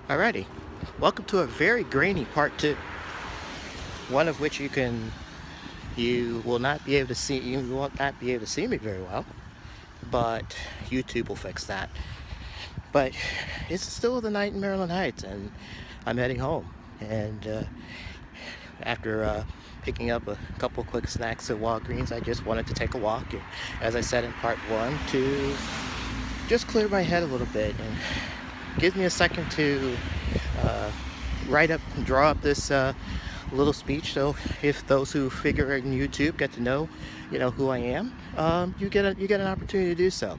Alrighty, welcome to a very grainy part two. One of which you will not be able to see. You won't not be able to see me very well, but YouTube will fix that. But it's still the night in Maryland Heights, and I'm heading home. And after picking up a couple quick snacks at Walgreens, I just wanted to take a walk. And as I said in part one, to just clear my head a little bit and gives me a second to uh, draw up this little speech. So if those who figure in YouTube get to know, who I am, you get an opportunity to do so.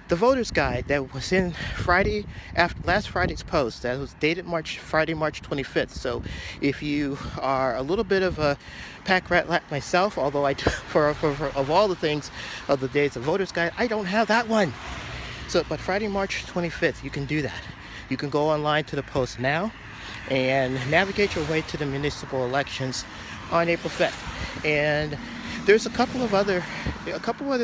The voter's guide that was in Friday after last Friday's post, that was dated Friday, March 25th. So if you are a little bit of a pack rat like myself, although I for of all the things of the days of voter's guide, I don't have that one. So, but Friday, March 25th, you can do that. You can go online to the post now and navigate your way to the municipal elections on April 5th. And there's a couple of other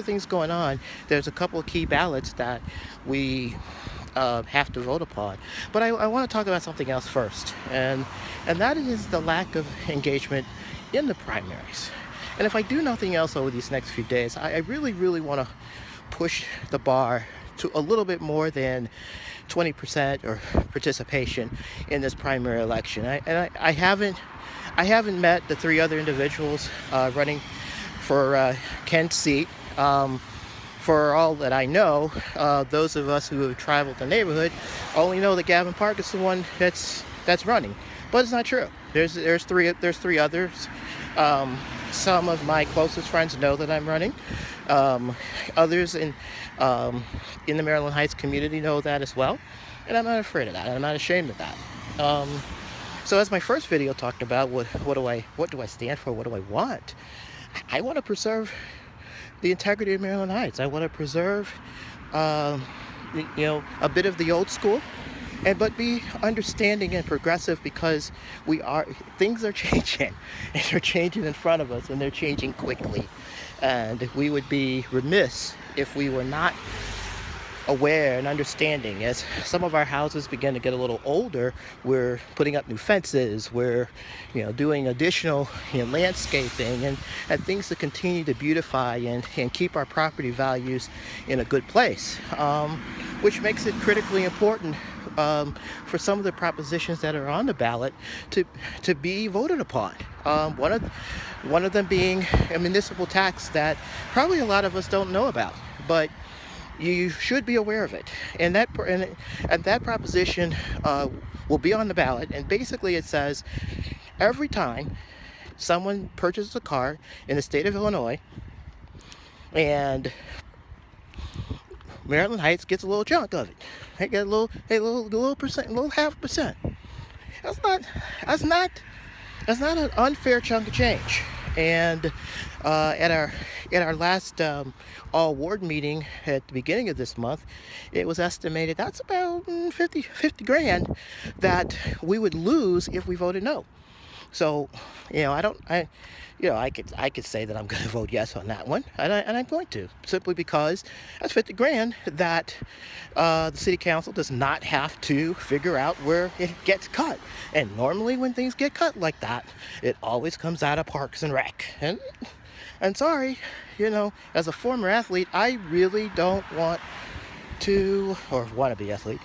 things going on. There's a couple of key ballots that we have to vote upon. But I want to talk about something else first, and that is the lack of engagement in the primaries. And if I do nothing else over these next few days, I really, really want to push the bar to a little bit more than 20% or participation in this primary election. I haven't met the three other individuals running for Kent's seat. For all that I know, those of us who have traveled the neighborhood only know that Gavin Park is the one that's running, but it's not true. There's three others. Some of my closest friends know that I'm running. Others in the Maryland Heights community know that as well, and I'm not afraid of that. I'm not ashamed of that. So as my first video talked about, what do I stand for? What do I want? I want to preserve the integrity of Maryland Heights. I want to preserve, a bit of the old school, but be understanding and progressive, because things are changing, and they're changing in front of us, and they're changing quickly. And we would be remiss if we were not aware and understanding. As some of our houses begin to get a little older, we're putting up new fences, we're doing additional landscaping and things to continue to beautify and keep our property values in a good place, which makes it critically important for some of the propositions that are on the ballot to be voted upon. One of them being a municipal tax that probably a lot of us don't know about, but you should be aware of it. And that proposition will be on the ballot. And basically it says every time someone purchases a car in the state of Illinois and Maryland Heights gets a little chunk of it, they get a little percent, a little half percent. That's not an unfair chunk of change. And at our last all ward meeting at the beginning of this month, it was estimated that's about 50 grand that we would lose if we voted no. So, I could say that I'm going to vote yes on that one, and I'm going to, simply because that's 50 grand that the city council does not have to figure out where it gets cut. And normally when things get cut like that, it always comes out of Parks and Rec. And sorry, as a former athlete, I really don't want to, or wannabe athlete,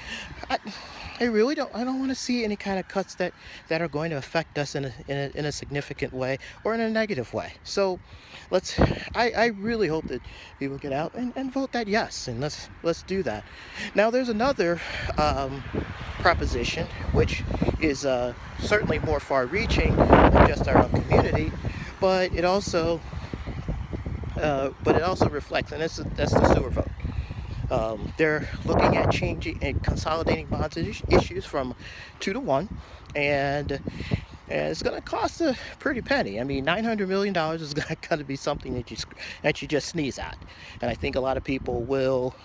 I really don't. I don't want to see any kind of cuts that are going to affect us in a significant way or in a negative way. So I really hope that people get out and vote that yes, and let's do that. Now there's another proposition which is certainly more far-reaching than just our own community, but it also reflects, and that's the sewer vote. They're looking at changing and consolidating bonds issues from 2 to 1, and it's going to cost a pretty penny. I mean, $900 million is going to be something that you just sneeze at, and I think a lot of people will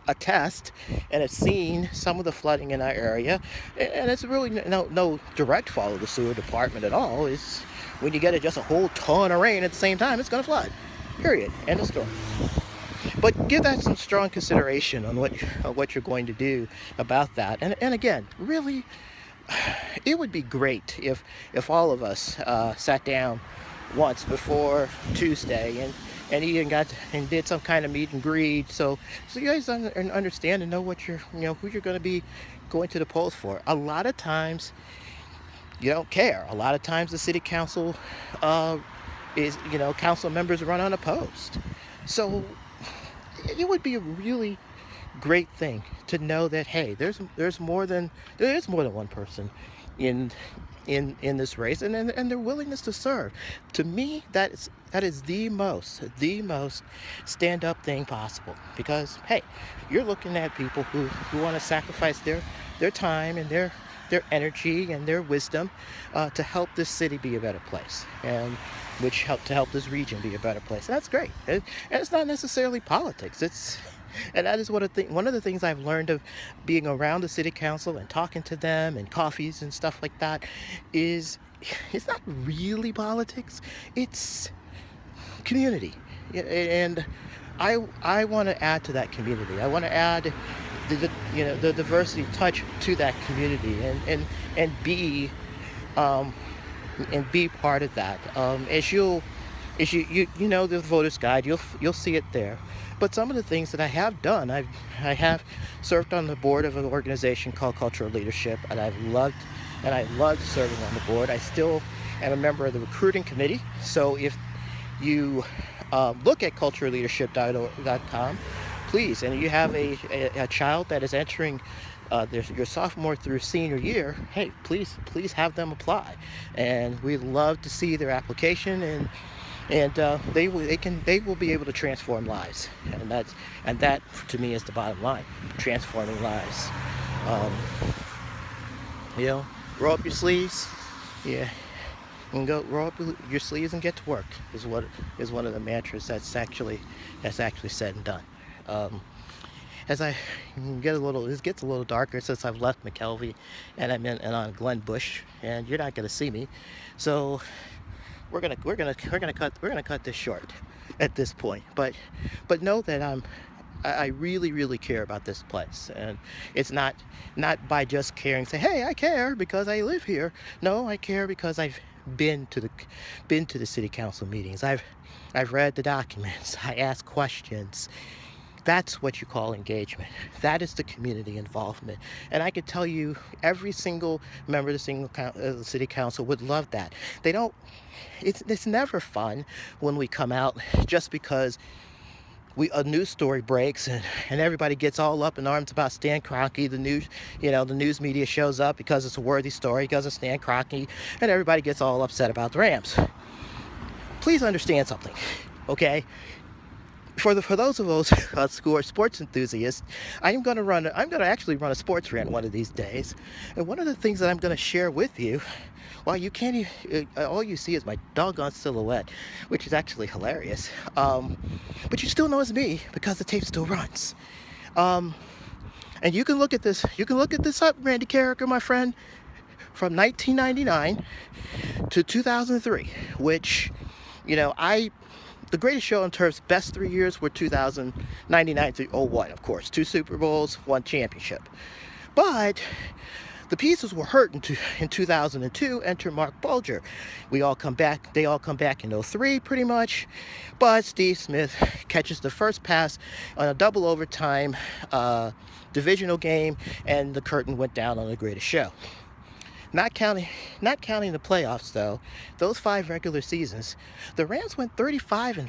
attest and have seen some of the flooding in our area, and it's really no direct fault of the sewer department at all. It's when you get just a whole ton of rain at the same time, it's going to flood. Period. End of story. But give that some strong consideration on what you're going to do about that. And again, really, it would be great if all of us sat down once before Tuesday and even got and did some kind of meet and greet, so you guys understand and know what who you're going to be going to the polls for. A lot of times you don't care. A lot of times the city council is council members run unopposed. So it would be a really great thing to know that, hey, there's more than one person in this race, and their willingness to serve. To me, that is the most stand up thing possible, because hey, you're looking at people who want to sacrifice their time and their energy and their wisdom to help this city be a better place, and which help this region be a better place. And that's great. And it's not necessarily politics. And that is one of the things I've learned of being around the city council and talking to them and coffees and stuff like that is it's not really politics. It's community. And I want to add to that community. I want to add the diversity touch to that community and be part of that. As you the voter's guide, you'll see it there. But some of the things that I have done, I have served on the board of an organization called Cultural Leadership, and I loved serving on the board. I still am a member of the recruiting committee. So if you look at culturalleadership.com, please, and you have a child that is entering your sophomore through senior year, hey, please have them apply, and we'd love to see their application, and they will be able to transform lives, and that to me is the bottom line: transforming lives. Roll up your sleeves, and go roll up your sleeves and get to work is one of the mantras that's actually said and done. As I it gets a little darker since I've left McKelvey and I'm on Glen Bush, and you're not gonna see me, so we're gonna cut this short at this point. But know that I really care about this place, and it's not by just caring. Say, hey, I care because I live here. No, I care because I've been to the city council meetings. I've read the documents. I ask questions. That's what you call engagement. That is the community involvement. And I can tell you, every single member of the city council would love that. It's never fun when we come out just because a news story breaks and everybody gets all up in arms about Stan Kroenke. The news media shows up because it's a worthy story because of Stan Kroenke, and everybody gets all upset about the Rams. Please understand something, okay? For those of us who are sports enthusiasts, I'm going to actually run a sports rant one of these days. And one of the things that I'm going to share with you, well, you can't, all you see is my doggone silhouette, which is actually hilarious. But you still know it's me because the tape still runs. And you can look at this up, Randy Carricker, my friend, from 1999 to 2003, which, the greatest show on turf's best 3 years were 2099 to 01, of course. 2 Super Bowls, 1 championship. But the pieces were hurt in 2002. Enter Mark Bulger. They all come back in 03 pretty much. But Steve Smith catches the first pass on a double overtime divisional game, and the curtain went down on the greatest show. Not counting the playoffs, though, those 5 regular seasons, the Rams went 35-5.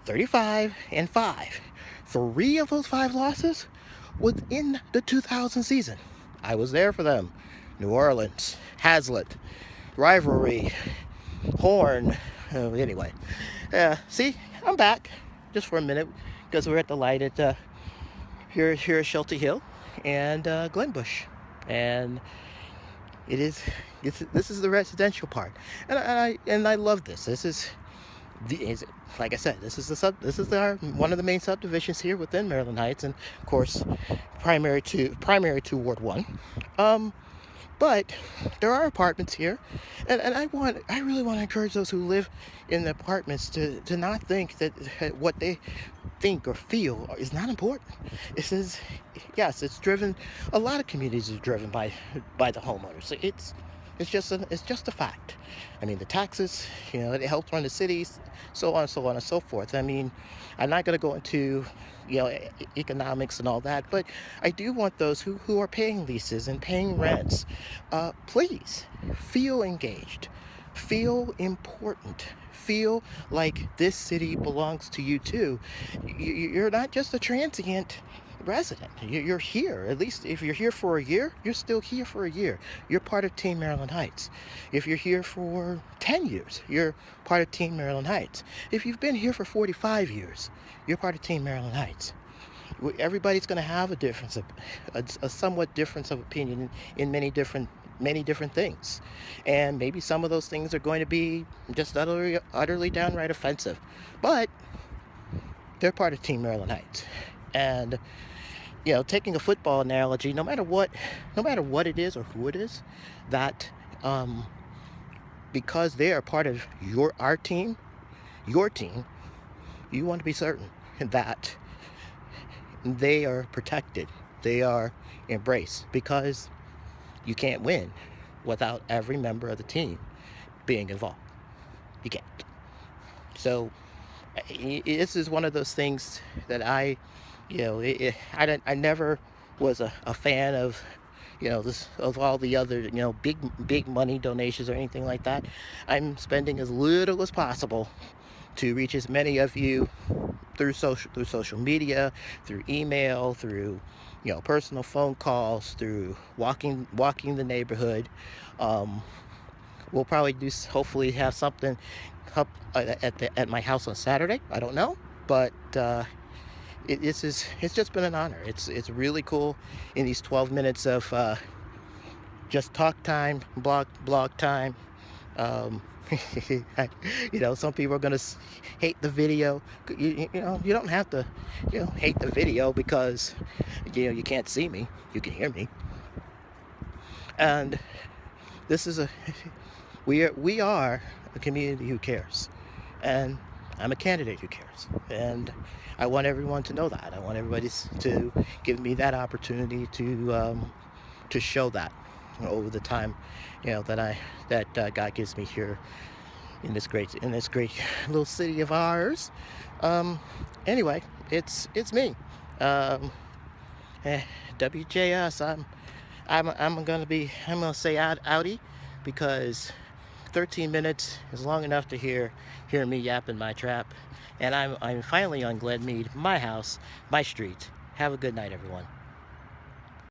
35-5. 3 of those 5 losses within the 2000 season. I was there for them. New Orleans, Hazlitt, rivalry, Horn. Anyway, see, I'm back just for a minute because we're at the light at here at Shelter Hill and Glen Bush. And this is the residential part, and I love this. This is like I said, this is one of the main subdivisions here within Maryland Heights, and of course primary to Ward 1. But there are apartments here, and I really want to encourage those who live in the apartments to not think that what they think or feel is not important. It says, yes, it's driven. A lot of communities are driven by the homeowners. It's just a fact. I mean, the taxes, it helps run the cities, so on and so forth. I mean, I'm not going to go into, economics and all that, but I do want those who are paying leases and paying rents, please feel engaged, feel important, feel like this city belongs to you too. You're not just a transient resident. You're here. At least if you're here for a year, you're still here for a year. You're part of Team Maryland Heights. If you're here for 10 years, you're part of Team Maryland Heights. If you've been here for 45 years, you're part of Team Maryland Heights. Everybody's going to have a somewhat difference of opinion in many different things, and maybe some of those things are going to be just utterly downright offensive, but they're part of Team Maryland Heights. And taking a football analogy, no matter what it is or who it is, that because they are part of our team, your team, you want to be certain that they are protected, they are embraced, because you can't win without every member of the team being involved. You can't. So this is one of those things that I never was a fan of, of all the other, big money donations or anything like that. I'm spending as little as possible to reach as many of you through social media, through email, through personal phone calls, through walking the neighborhood. We'll probably hopefully have something up at my house on Saturday. I don't know, but it's just been an honor. It's really cool in these 12 minutes of just talk time, blog time. Some people are gonna hate the video. You don't have to hate the video, because you can't see me, you can hear me. And this is we are a community who cares, and I'm a candidate who cares, and I want everyone to know that. I want everybody to give me that opportunity to show that over the time that God gives me here in this great little city of ours. Anyway, it's me, WJS. I'm gonna say outie, because 13 minutes is long enough to hear me yap in my trap, and I'm finally on Glenmead, my house, my street. Have a good night, everyone.